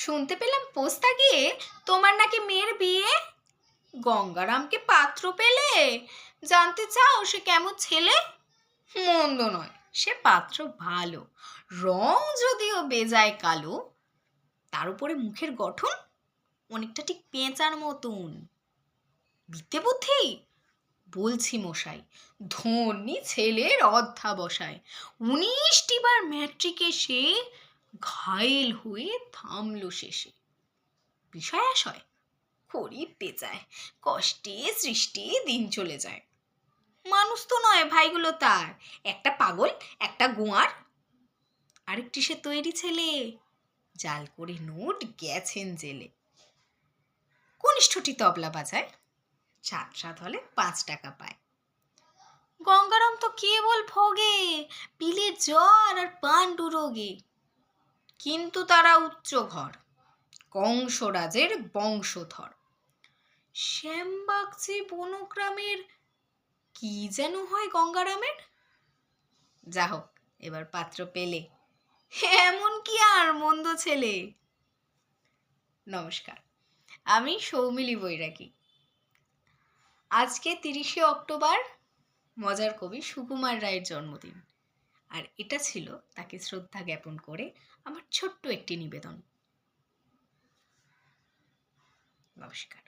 শুনতে পেলাম পোস্তা গিয়ে তোমার নাকি মেয়ের বিয়ে। গঙ্গারামকে পাত্র পেলে? জানতে চাও সে কেমন ছেলে? মন্দ নয়, সে পাত্র ভালো, রং যদিও বেজায় কালো, তার উপরে মুখের গঠন অনেকটা ঠিক পেঁচার মতন। বিদ্যে বুদ্ধি বলছি মশাই, ধনী ছেলের অধ্যাবসায়। 19টি বার ম্যাট্রিকে সে ঘায়েল হয়ে থামলো শেষে। বিষয় আশয় খরিদ পেঁচায়, কষ্টে সৃষ্টি দিন চলে যায়। মানুষ তো নয় ভাইগুলো তার, একটা পাগল, একটা গোয়ার। আরেকটি সে তৈরি ছেলে, জাল করে নোট গেছেন জেলে। কনিষ্ঠটি তবলা বাজায়, সাত হলে 5 টাকা পায়। গঙ্গারাম তো কেবল ভোগে পিলের জ্বর আর পাণ্ডু রোগে। কিন্তু তারা উচ্চ ঘর, কংসরাজের বংশধর। শ্যামবাগচি বনগ্রামের কি যেন হয় গঙ্গারামের। যা হোক, এবার পাত্র পেলে, এমন কি আর মন্দ ছেলে। নমস্কার, আমি সৌমিলি বৈরাগী। আজকে 30শে অক্টোবর মজার কবি সুকুমার রায়ের জন্মদিন, আর এটা ছিল তাকে শ্রদ্ধা জ্ঞাপন করে আমার ছোট্ট একটি নিবেদন। নমস্কার।